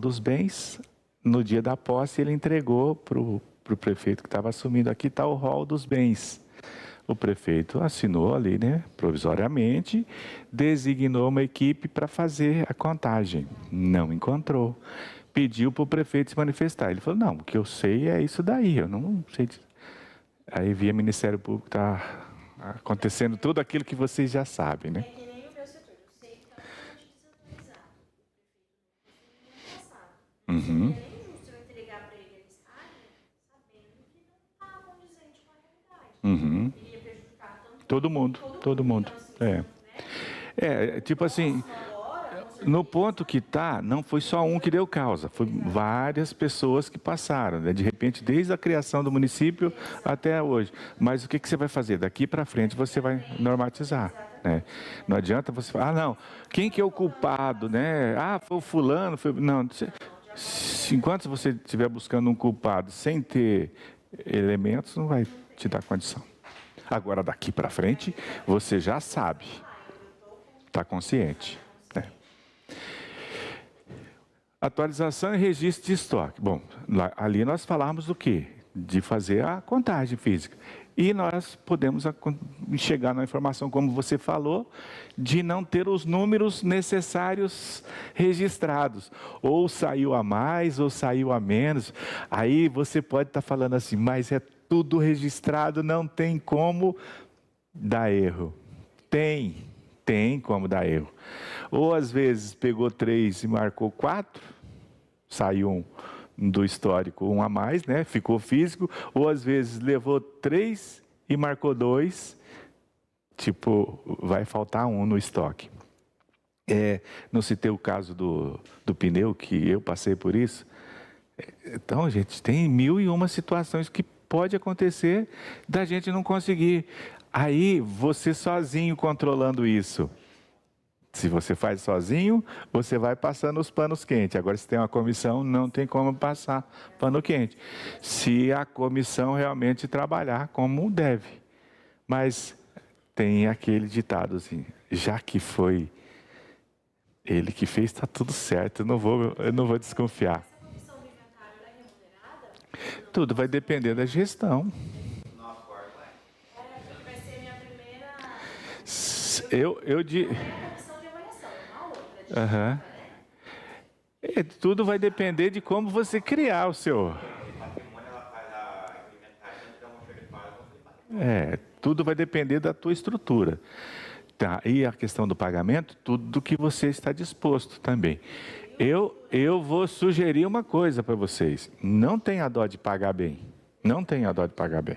dos bens. No dia da posse, ele entregou para o prefeito que estava assumindo. Aqui está o rol dos bens. O prefeito assinou ali, né, provisoriamente, designou uma equipe para fazer a contagem. Não encontrou. Pediu para o prefeito se manifestar. Ele falou, não, o que eu sei é isso daí, eu não sei. Aí via Ministério Público, está acontecendo tudo aquilo que vocês já sabem, né? É que nem o meu setor, eu sei que está totalmente desatualizado. O prefeito não passado. Seria nem justo eu entregar para ele a listagem, sabendo que não está condizente com a realidade. Iria prejudicar tanto Todo mundo. Então, assim, Tipo assim, no ponto que está, não foi só um que deu causa, foi várias pessoas que passaram, né? De repente, desde a criação do município até hoje. Mas o que você vai fazer? Daqui para frente você vai normatizar, né? Não adianta você falar, não, quem que é o culpado, né? Foi o fulano, foi... Não, enquanto você estiver buscando um culpado sem ter elementos, não vai te dar condição. Agora, daqui para frente, você já sabe, está consciente. Atualização e registro de estoque. Bom, ali nós falamos do quê? De fazer a contagem física. E nós podemos chegar na informação, como você falou, de não ter os números necessários registrados. Ou saiu a mais, ou saiu a menos. Aí você pode estar falando assim, mas é tudo registrado, não tem como dar erro. Tem como dar erro. Ou às vezes pegou 3 e marcou 4, saiu do histórico 1 a mais, né? Ficou físico. Ou às vezes levou 3 e marcou 2, tipo, vai faltar 1 no estoque. Não citei o caso do pneu, que eu passei por isso. Então, gente, tem 1001 situações que pode acontecer da gente não conseguir. Aí, você sozinho controlando isso. Se você faz sozinho, você vai passando os panos quentes. Agora, se tem uma comissão, não tem como passar pano quente. Se a comissão realmente trabalhar como deve. Mas tem aquele ditado assim, já que foi ele que fez, está tudo certo, eu não vou desconfiar. essa comissão do inventário ela é remunerada? Tudo vai depender da gestão. Porque vai ser a minha primeira... Eu de... comissão de avaliação, é uma outra. Tudo vai depender de como você criar o seu... Tudo vai depender da tua estrutura. Tá, e a questão do pagamento, tudo do que você está disposto também. Eu vou sugerir uma coisa para vocês. Não tenha dó de pagar bem. Não tenha dó de pagar bem.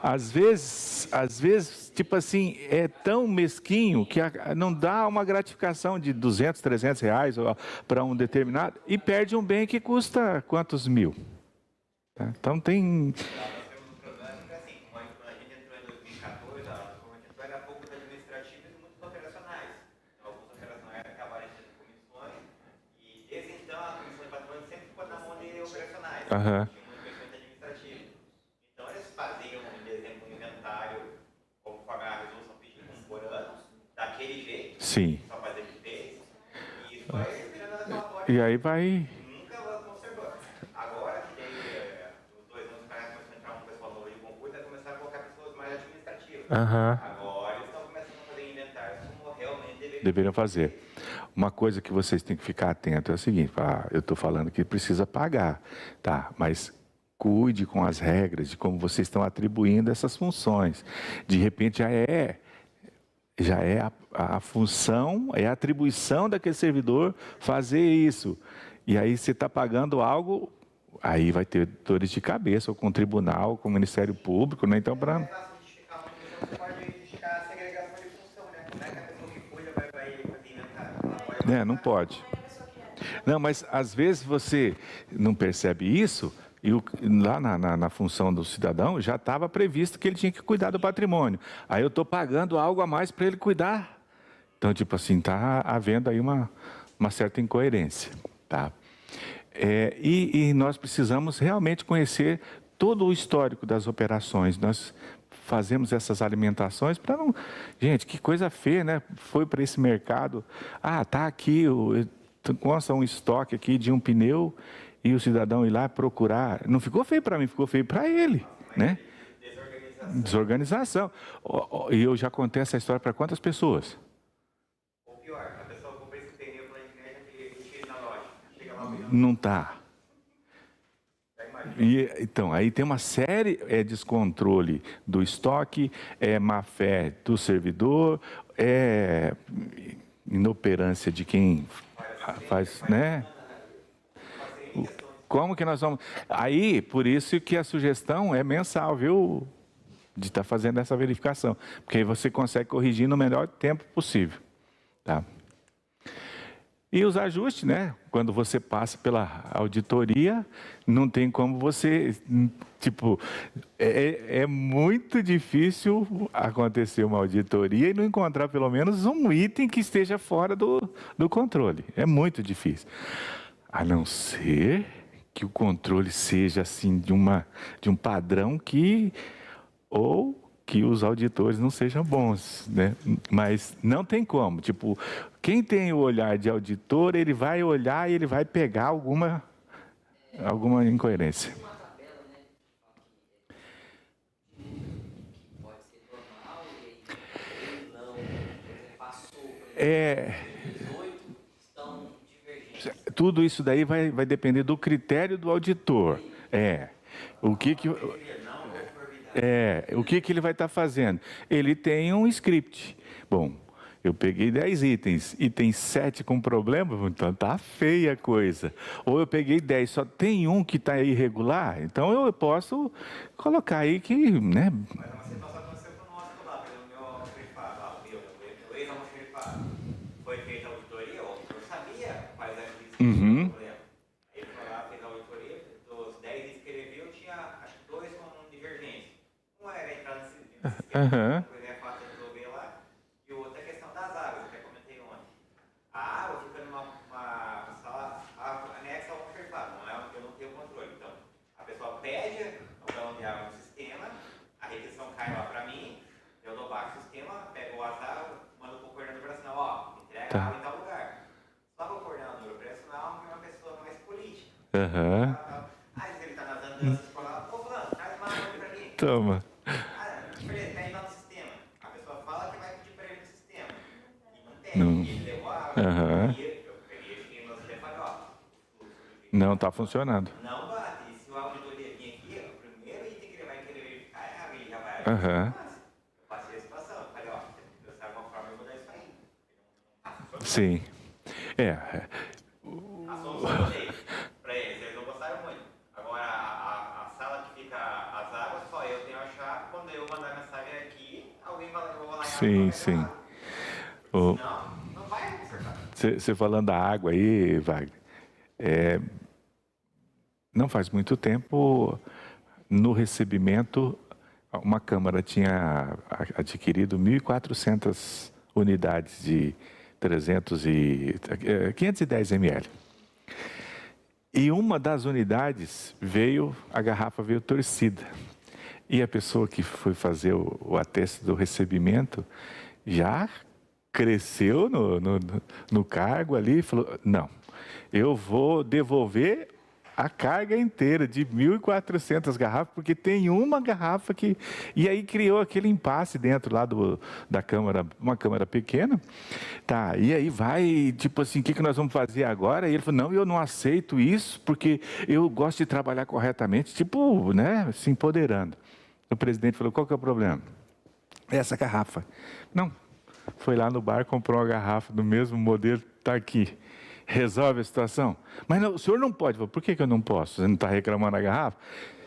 Às vezes, tipo assim, é tão mesquinho que não dá uma gratificação de 200, 300 reais para um determinado e perde um bem que custa quantos mil. Tá? Então tem... Então eles faziam, por exemplo, um inventário, como pagar a resolução pedida por anos, daquele jeito, Sim. só fazer de vez, e isso vai virando daquela forma. E aí vai... Nunca conservou. Agora que os 2 anos para começar a entrar um pessoal novo de concurso, vai começar a colocar pessoas mais administrativas. Agora eles estão começando a fazer inventários como realmente deveriam fazer. Uma coisa que vocês têm que ficar atento é o seguinte, eu estou falando que precisa pagar, tá? Mas cuide com as regras de como vocês estão atribuindo essas funções. De repente já é a função, é a atribuição daquele servidor fazer isso. E aí você está pagando algo, aí vai ter dores de cabeça, ou com o tribunal, com o Ministério Público, né? Então, para... Você pode justificar a segregação de função, né? Como é que a pessoa que cuida vai fazer inventário? Não pode. Não, mas às vezes você não percebe isso, e lá na função do cidadão já estava previsto que ele tinha que cuidar do patrimônio. Aí eu estou pagando algo a mais para ele cuidar. Então, tipo assim, está havendo aí uma certa incoerência. Tá? E nós precisamos realmente conhecer todo o histórico das operações. Nós fazemos essas alimentações para não... Gente, que coisa feia, né? Foi para esse mercado. Ah, tá aqui, consta um estoque aqui de um pneu e o cidadão ir lá procurar. Não ficou feio para mim, ficou feio para ele, né? Desorganização. E eu já contei essa história para quantas pessoas? Ou pior, a pessoa compra esse pneu pela internet e ele na loja. Chega lá, Não está. Então, aí tem uma série, descontrole do estoque, má fé do servidor, inoperância de quem faz, né? Como que nós vamos... Aí, por isso que a sugestão é mensal, viu? De estar fazendo essa verificação, porque aí você consegue corrigir no melhor tempo possível, tá? E os ajustes, né? Quando você passa pela auditoria, não tem como você, tipo, é muito difícil acontecer uma auditoria e não encontrar pelo menos um item que esteja fora do controle. É muito difícil. A não ser que o controle seja assim de um padrão ou que os auditores não sejam bons, né? Mas não tem como. Tipo, quem tem o olhar de auditor, ele vai olhar e ele vai pegar alguma incoerência. Tudo isso daí vai depender do critério do auditor. O que ele vai estar fazendo? Ele tem um script. Bom, eu peguei 10 itens e tem 7 com problema, então tá feia a coisa. Ou eu peguei 10, só tem um que está irregular, então eu posso colocar aí que, né? Mas uma situação aconteceu com o nosso lá, pelo meu almoxerifado lá, o ex-almoxerifado. Foi feita a auditoria, o auditor sabia quais eram os riscos do problema. Ele foi lá, fez a auditoria, dos 10 itens que ele viu, tinha acho que 2 com divergência. Um era entrar nesse sistema, coisa é fácil de resolver lá, e o outro é a questão das águas, que eu comentei ontem. A água fica numa sala anexa ao almoxerifado, eu não tenho controle. Então, a pessoa pede o galão de água no sistema, a requisição cai lá para mim, eu dou baixo no sistema, pego o WhatsApp, mando para o coordenador operacional, entrega a água em tal lugar. Só que o coordenador operacional é uma pessoa mais política. Aí se ele está nas andanças, fala, ô fulano, traz uma água aqui para mim. Toma. Pede lá no sistema. A pessoa fala que vai pedir para ele no sistema. E não tem. Ele levou a água. E eu peguei esse esquema e falei, ó, não está funcionando. não bate. E se o auditoria vir aqui, o primeiro item que ele vai querer verificar é a água. Ele já vai. Eu passei a situação. Eu falei, ó, se você alguma forma, eu vou dar isso aí. Sim. A solução eu dei para eles não gostaram muito. Agora, a sala que fica as águas, só eu tenho a chave. Quando eu mandar a mensagem aqui, alguém vai lá, eu vou lá em Sim. Não vai consertar. Você falando da água aí, Wagner, não faz muito tempo, no recebimento, uma Câmara tinha adquirido 1.400 unidades de 510 ml. E uma das unidades a garrafa veio torcida. E a pessoa que foi fazer o ateste do recebimento já cresceu no cargo ali e falou, não, eu vou devolver a carga inteira de 1.400 garrafas, porque tem uma garrafa que... E aí criou aquele impasse dentro lá da Câmara, uma Câmara pequena. Tá, e aí vai, tipo assim, o que nós vamos fazer agora? E ele falou, não, eu não aceito isso, porque eu gosto de trabalhar corretamente, tipo, né, se empoderando. O presidente falou, qual que é o problema? Essa garrafa. Não, foi lá no bar, comprou uma garrafa do mesmo modelo, está aqui. Resolve a situação? Mas não, o senhor não pode. Por que eu não posso? Você não está reclamando da garrafa?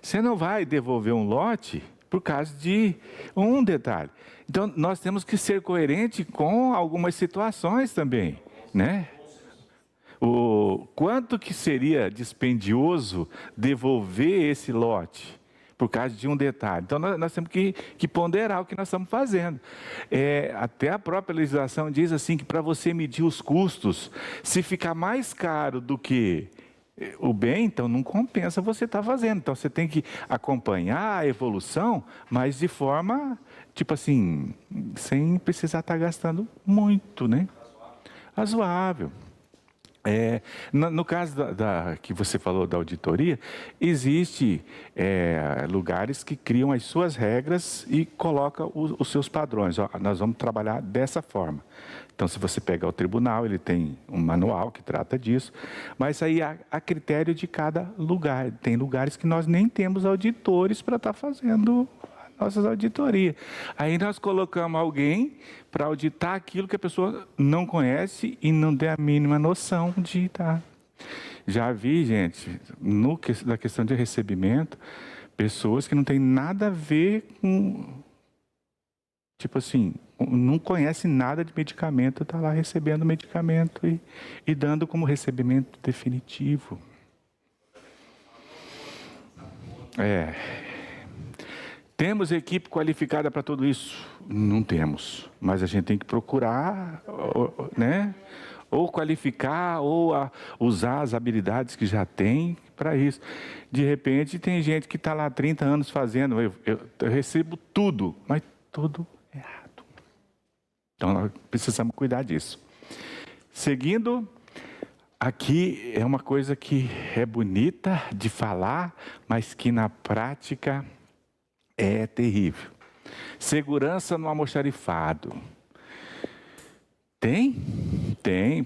Você não vai devolver um lote por causa de um detalhe. Então, nós temos que ser coerente com algumas situações também, né? O quanto que seria dispendioso devolver esse lote por causa de um detalhe. Então, nós temos que ponderar o que nós estamos fazendo. Até a própria legislação diz assim que para você medir os custos, se ficar mais caro do que o bem, então não compensa você estar fazendo. Então você tem que acompanhar a evolução, mas de forma, tipo assim, sem precisar estar gastando muito, né? Razoável. No caso que você falou da auditoria, existe lugares que criam as suas regras e colocam os seus padrões. Ó, nós vamos trabalhar dessa forma. Então, se você pegar o tribunal, ele tem um manual que trata disso, mas aí a critério de cada lugar. Tem lugares que nós nem temos auditores para estar fazendo nossas auditorias. Aí nós colocamos alguém para auditar aquilo que a pessoa não conhece e não tem a mínima noção de estar. Já vi, gente, na questão de recebimento, pessoas que não têm nada a ver com, tipo assim, não conhece nada de medicamento, está lá recebendo medicamento e dando como recebimento definitivo. Temos equipe qualificada para tudo isso? Não temos, mas a gente tem que procurar, né? Ou qualificar, ou usar as habilidades que já tem para isso. De repente, tem gente que está lá há 30 anos fazendo, eu recebo tudo, mas tudo errado. Então, nós precisamos cuidar disso. Seguindo, aqui é uma coisa que é bonita de falar, mas que na prática é terrível. Segurança no almoxarifado. Tem? Tem.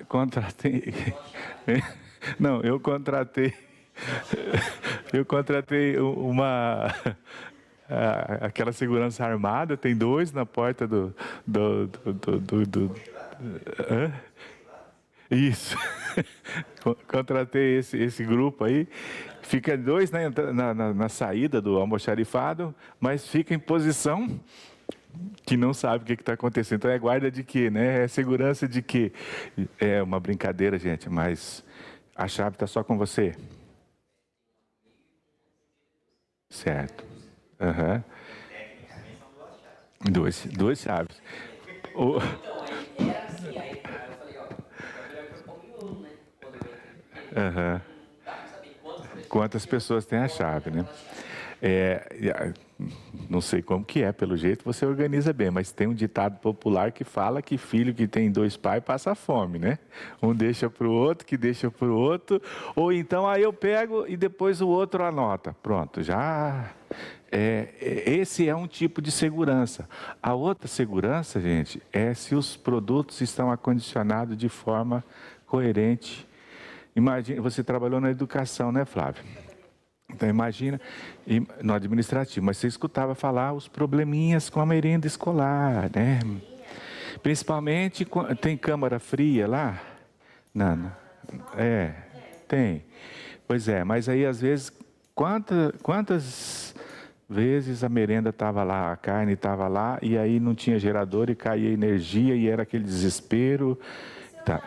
Contratei. Não, eu contratei aquela segurança armada, tem 2 na porta Isso. Contratei esse grupo aí. Fica 2 na saída do almoxarifado, mas fica em posição que não sabe o que está acontecendo. Então é guarda de quê, né? É segurança de quê? É uma brincadeira, gente, mas a chave está só com você. Certo. Uhum. Duas chaves. Uhum. Quantas pessoas têm a chave, né? Não sei como que é, pelo jeito você organiza bem, mas tem um ditado popular que fala que filho que tem 2 pais passa fome, né? Um deixa para o outro, que deixa para o outro, ou então aí eu pego e depois o outro anota. Pronto, já... esse é um tipo de segurança. A outra segurança, gente, é se os produtos estão acondicionados de forma coerente. Imagina, você trabalhou na educação, né, Flávio? Então imagina, no administrativo, mas você escutava falar os probleminhas com a merenda escolar, né? Principalmente, tem câmara fria lá? Não. Tem. Pois é, mas aí às vezes, quantas vezes a merenda estava lá, a carne estava lá, e aí não tinha gerador e caía energia e era aquele desespero. Tá.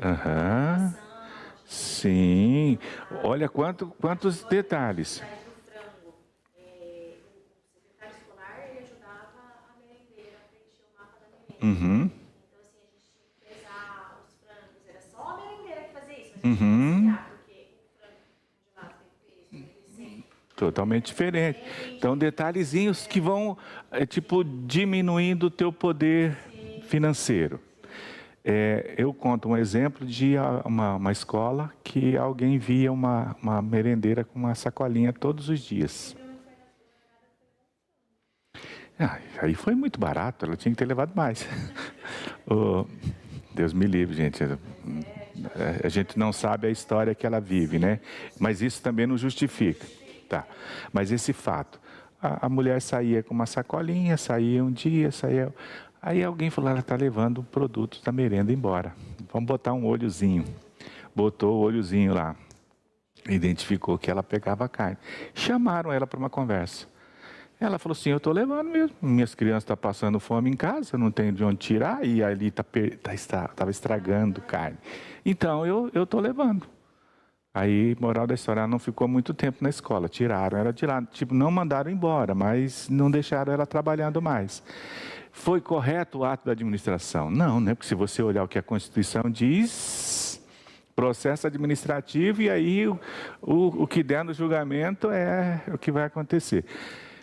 Aham. Sim. Olha quantos detalhes. O secretário escolar, ele ajudava a merendeira a preencher o mapa da merenda. Uhum. Então, assim, a gente tinha que pesar os frangos. Era só a merendeira que fazia isso. Mas a gente tinha que pesar, porque o frango congelado tem peso, ele sempre... Totalmente diferente. Então, detalhezinhos que vão, diminuindo o teu poder financeiro. Eu conto um exemplo de uma escola que alguém via uma merendeira com uma sacolinha todos os dias. Aí foi muito barato, ela tinha que ter levado mais. Deus me livre, gente. A gente não sabe a história que ela vive, né? Mas isso também não justifica. Tá. Mas esse fato, a mulher saía com uma sacolinha, saía um dia, saía... Aí alguém falou, ela está levando produtos da merenda embora. Vamos botar um olhozinho. Botou o olhozinho lá. Identificou que ela pegava a carne. Chamaram ela para uma conversa. Ela falou assim, eu estou levando mesmo. Minhas crianças estão passando fome em casa, não tenho de onde tirar, e ali estava estragando carne. Então, eu estou levando. Aí, moral da história, ela não ficou muito tempo na escola. Tiraram ela de lá. Não mandaram embora, mas não deixaram ela trabalhando mais. Foi correto o ato da administração? Não, né? Porque se você olhar o que a Constituição diz, processo administrativo, e aí o que der no julgamento é o que vai acontecer.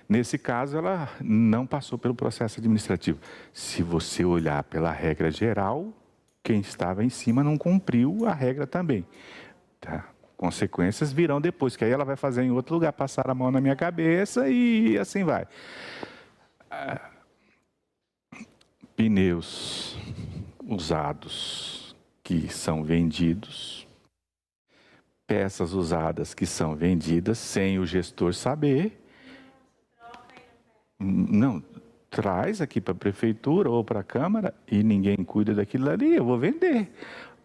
Nesse caso, ela não passou pelo processo administrativo. Se você olhar pela regra geral, quem estava em cima não cumpriu a regra também. Tá? Consequências virão depois, que aí ela vai fazer em outro lugar, passar a mão na minha cabeça e assim vai. Pneus usados que são vendidos, peças usadas que são vendidas sem o gestor saber. Não, traz aqui para a prefeitura ou para a Câmara e ninguém cuida daquilo ali, eu vou vender.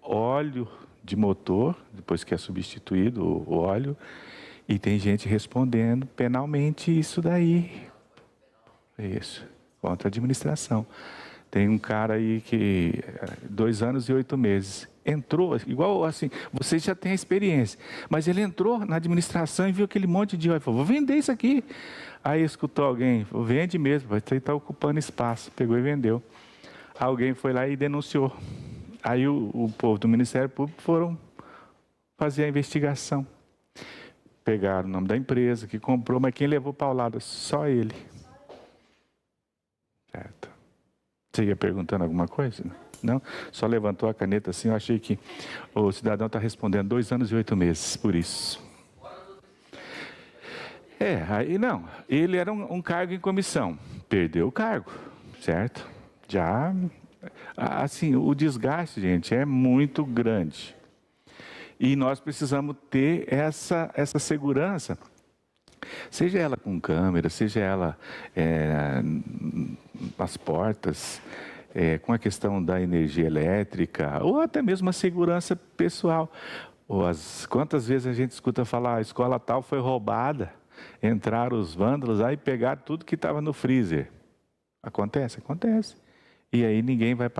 Óleo de motor, depois que é substituído o óleo, e tem gente respondendo penalmente isso daí. Isso, contra a administração. Tem um cara aí que 2 anos e 8 meses entrou, igual assim, você já tem a experiência, mas ele entrou na administração e viu aquele monte de óleo e falou, vou vender isso aqui. Aí escutou alguém, vende mesmo, vai estar ocupando espaço, pegou e vendeu. Alguém foi lá e denunciou. Aí o povo do Ministério Público foram fazer a investigação. Pegaram o nome da empresa que comprou, mas quem levou paulada? Só ele. Certo. Você ia perguntando alguma coisa? Não? Só levantou a caneta assim, eu achei que o cidadão está respondendo 2 anos e 8 meses, por isso. Aí não, ele era um cargo em comissão, perdeu o cargo, certo? Já, assim, o desgaste, gente, é muito grande. E nós precisamos ter essa segurança, seja ela com câmera, seja ela nas portas, com a questão da energia elétrica, ou até mesmo a segurança pessoal. Quantas vezes a gente escuta falar, a escola tal foi roubada, entraram os vândalos aí e pegaram tudo que estava no freezer. Acontece? Acontece. E aí ninguém vai